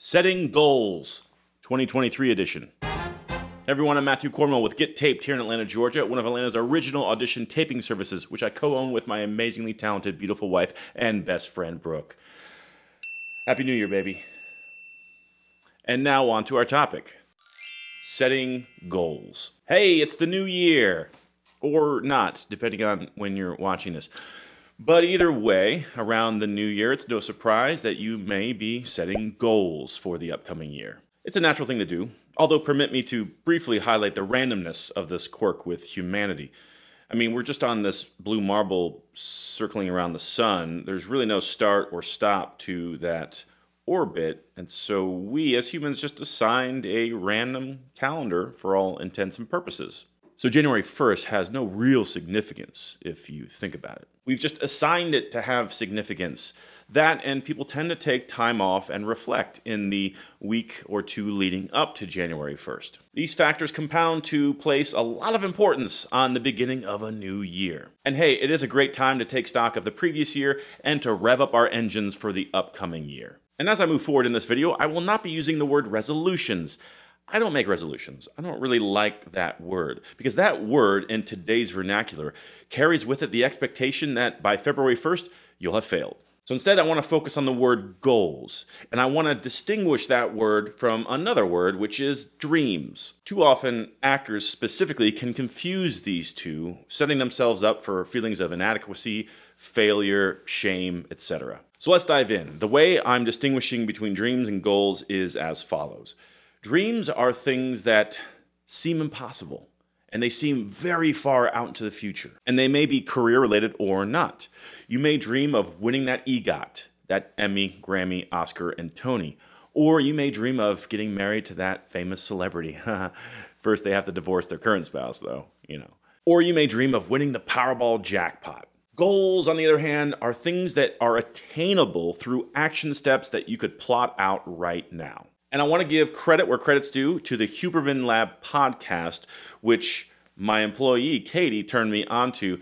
Setting Goals, 2023 edition. Hey everyone, I'm Matthew Cornwell with Get Taped here in Atlanta, Georgia, one of Atlanta's original audition taping services, which I co-own with my amazingly talented, beautiful wife and best friend, Brooke. Happy New Year, baby. And now on to our topic. Setting goals. Hey, it's the new year. Or not, depending on when you're watching this. But either way, around the new year, it's no surprise that you may be setting goals for the upcoming year. It's a natural thing to do, although permit me to briefly highlight the randomness of this quirk with humanity. I mean, we're just on this blue marble circling around the sun. There's really no start or stop to that orbit, and so we as humans just assigned a random calendar for all intents and purposes. So January 1st has no real significance if you think about it. We've just assigned it to have significance. That, and people tend to take time off and reflect in the week or two leading up to January 1st. These factors compound to place a lot of importance on the beginning of a new year. And hey, it is a great time to take stock of the previous year and to rev up our engines for the upcoming year. And as I move forward in this video, I will not be using the word resolutions. I don't make resolutions. I don't really like that word, because that word in today's vernacular carries with it the expectation that by February 1st, you'll have failed. So instead, I want to focus on the word goals, and I want to distinguish that word from another word, which is dreams. Too often, actors specifically can confuse these two, setting themselves up for feelings of inadequacy, failure, shame, etc. So let's dive in. The way I'm distinguishing between dreams and goals is as follows. Dreams are things that seem impossible, and they seem very far out into the future, and they may be career-related or not. You may dream of winning that EGOT, that Emmy, Grammy, Oscar, and Tony, or you may dream of getting married to that famous celebrity. First, they have to divorce their current spouse, though, you know. Or you may dream of winning the Powerball jackpot. Goals, on the other hand, are things that are attainable through action steps that you could plot out right now. And I want to give credit where credit's due to the Hubmerman Lab Podcast, which my employee, Katie, turned me onto,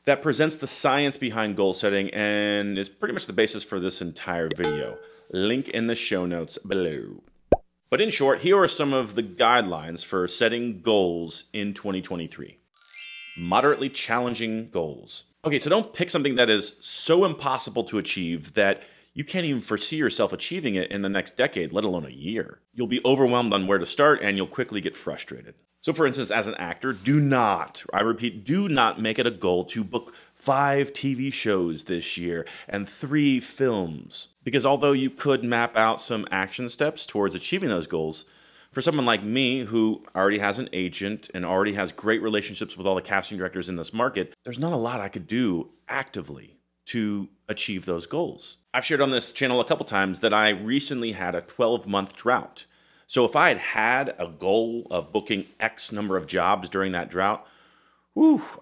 that presents the science behind goal setting and is pretty much the basis for this entire video. Link in the show notes below. But in short, here are some of the guidelines for setting goals in 2023. Moderately challenging goals. Okay, so don't pick something that is so impossible to achieve that you can't even foresee yourself achieving it in the next decade, let alone a year. You'll be overwhelmed on where to start, and you'll quickly get frustrated. So for instance, as an actor, do not, I repeat, do not make it a goal to book 5 TV shows this year and 3 films. Because although you could map out some action steps towards achieving those goals, for someone like me who already has an agent and already has great relationships with all the casting directors in this market, there's not a lot I could do actively to achieve those goals. I've shared on this channel a couple times that I recently had a 12-month drought. So if I had had a goal of booking X number of jobs during that drought,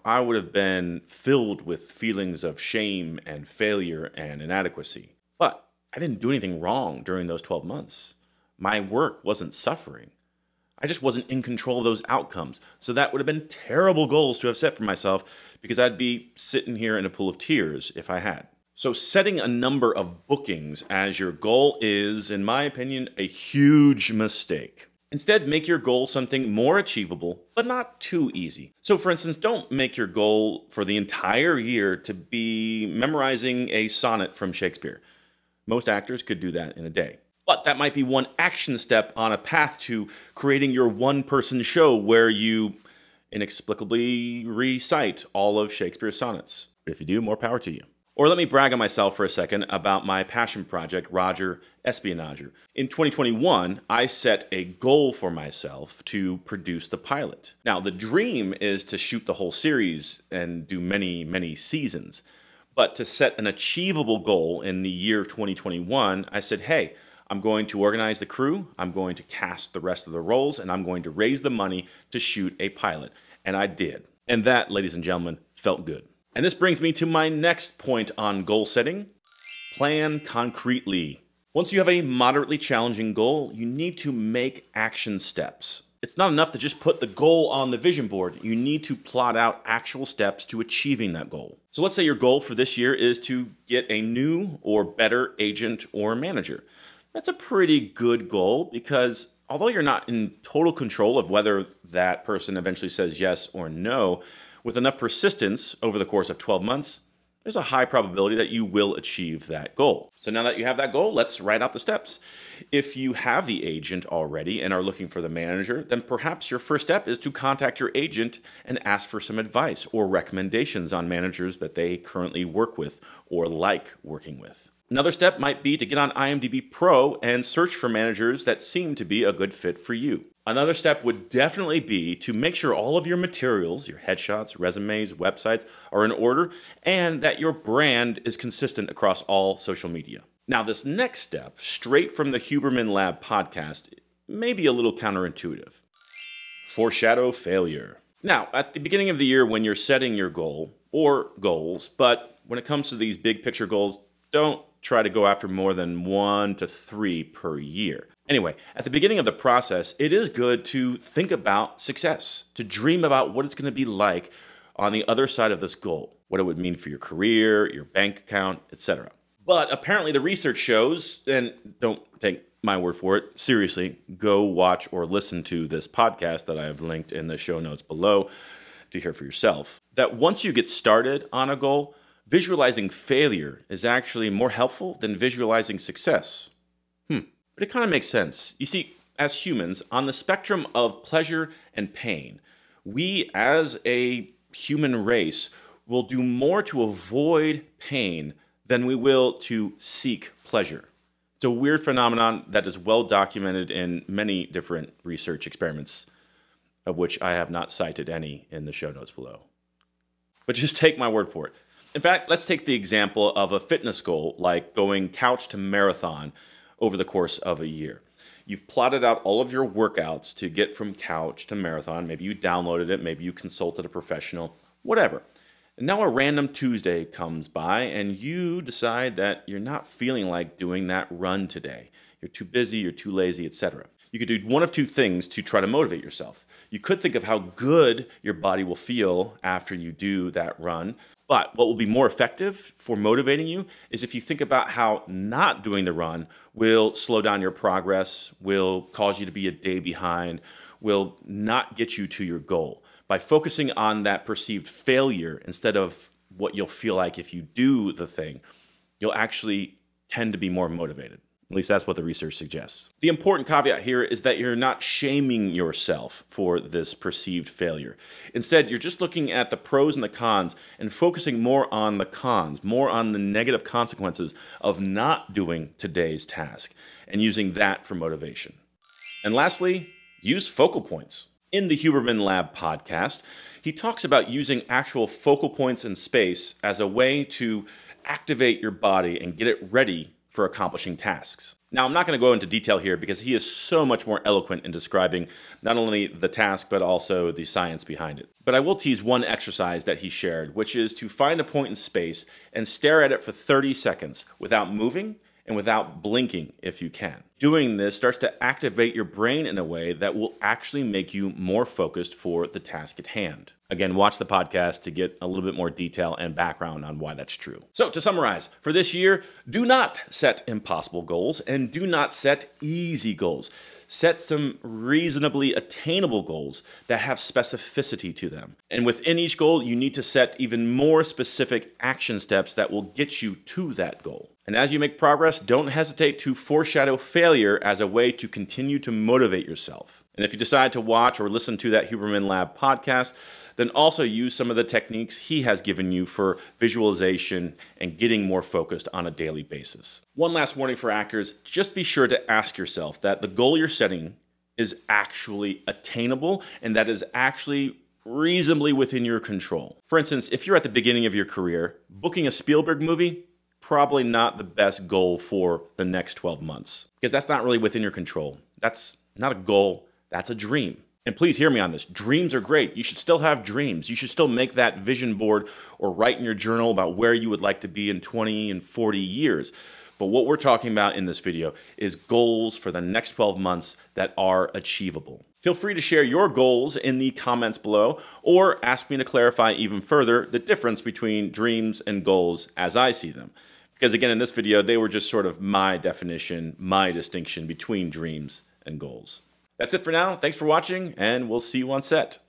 I would have been filled with feelings of shame and failure and inadequacy. But I didn't do anything wrong during those 12 months. My work wasn't suffering. I just wasn't in control of those outcomes. So that would have been terrible goals to have set for myself, because I'd be sitting here in a pool of tears if I had. So setting a number of bookings as your goal is, in my opinion, a huge mistake. Instead, make your goal something more achievable, but not too easy. So for instance, don't make your goal for the entire year to be memorizing a sonnet from Shakespeare. Most actors could do that in a day. But that might be one action step on a path to creating your one-person show where you inexplicably recite all of Shakespeare's sonnets. But if you do, more power to you. Or let me brag on myself for a second about my passion project, Roger Espionager. In 2021, I set a goal for myself to produce the pilot. Now, the dream is to shoot the whole series and do many, many seasons. But to set an achievable goal in the year 2021, I said, hey, I'm going to organize the crew, I'm going to cast the rest of the roles, and I'm going to raise the money to shoot a pilot. And I did. And that, ladies and gentlemen, felt good. And this brings me to my next point on goal setting. Plan concretely. Once you have a moderately challenging goal, you need to make action steps. It's not enough to just put the goal on the vision board. You need to plot out actual steps to achieving that goal. So let's say your goal for this year is to get a new or better agent or manager. That's a pretty good goal because although you're not in total control of whether that person eventually says yes or no, with enough persistence over the course of 12 months, there's a high probability that you will achieve that goal. So now that you have that goal, let's write out the steps. If you have the agent already and are looking for the manager, then perhaps your first step is to contact your agent and ask for some advice or recommendations on managers that they currently work with or like working with. Another step might be to get on IMDb Pro and search for managers that seem to be a good fit for you. Another step would definitely be to make sure all of your materials, your headshots, resumes, websites are in order and that your brand is consistent across all social media. Now, this next step, straight from the Hubmerman Lab Podcast, may be a little counterintuitive. Foreshadow Failure. Now, at the beginning of the year when you're setting your goal, or goals, but when it comes to these big picture goals, don't try to go after more than 1 to 3 per year. Anyway, at the beginning of the process, it is good to think about success, to dream about what it's going to be like on the other side of this goal, what it would mean for your career, your bank account, etc. But apparently the research shows, and don't take my word for it, seriously, go watch or listen to this podcast that I have linked in the show notes below to hear for yourself, that once you get started on a goal, visualizing failure is actually more helpful than visualizing success. But it kind of makes sense. You see, as humans, on the spectrum of pleasure and pain, we as a human race will do more to avoid pain than we will to seek pleasure. It's a weird phenomenon that is well documented in many different research experiments, of which I have not cited any in the show notes below. But just take my word for it. In fact, let's take the example of a fitness goal like going couch to marathon over the course of a year. You've plotted out all of your workouts to get from couch to marathon. Maybe you downloaded it, maybe you consulted a professional, whatever. And now a random Tuesday comes by and you decide that you're not feeling like doing that run today. You're too busy, you're too lazy, etc. You could do one of two things to try to motivate yourself. You could think of how good your body will feel after you do that run. But what will be more effective for motivating you is if you think about how not doing the run will slow down your progress, will cause you to be a day behind, will not get you to your goal. By focusing on that perceived failure instead of what you'll feel like if you do the thing, you'll actually tend to be more motivated. At least that's what the research suggests. The important caveat here is that you're not shaming yourself for this perceived failure. Instead, you're just looking at the pros and the cons and focusing more on the cons, more on the negative consequences of not doing today's task and using that for motivation. And lastly, use focal points. In the Hubmerman Lab Podcast, he talks about using actual focal points in space as a way to activate your body and get it ready for accomplishing tasks. Now, I'm not going to go into detail here because he is so much more eloquent in describing not only the task, but also the science behind it. But I will tease one exercise that he shared, which is to find a point in space and stare at it for 30 seconds without moving and without blinking if you can. Doing this starts to activate your brain in a way that will actually make you more focused for the task at hand. Again, watch the podcast to get a little bit more detail and background on why that's true. So to summarize, for this year, do not set impossible goals and do not set easy goals. Set some reasonably attainable goals that have specificity to them. And within each goal, you need to set even more specific action steps that will get you to that goal. And as you make progress, don't hesitate to foreshadow failure as a way to continue to motivate yourself. And if you decide to watch or listen to that Hubmerman Lab podcast, then also use some of the techniques he has given you for visualization and getting more focused on a daily basis. One last warning for actors, just be sure to ask yourself that the goal you're setting is actually attainable and that is actually reasonably within your control. For instance, if you're at the beginning of your career, booking a Spielberg movie, probably not the best goal for the next 12 months because that's not really within your control. That's not a goal, that's a dream. And please hear me on this. Dreams are great. You should still have dreams. You should still make that vision board or write in your journal about where you would like to be in 20 and 40 years. But what we're talking about in this video is goals for the next 12 months that are achievable. Feel free to share your goals in the comments below or ask me to clarify even further the difference between dreams and goals as I see them. Because again, in this video, they were just sort of my definition, my distinction between dreams and goals. That's it for now. Thanks for watching, and we'll see you on set.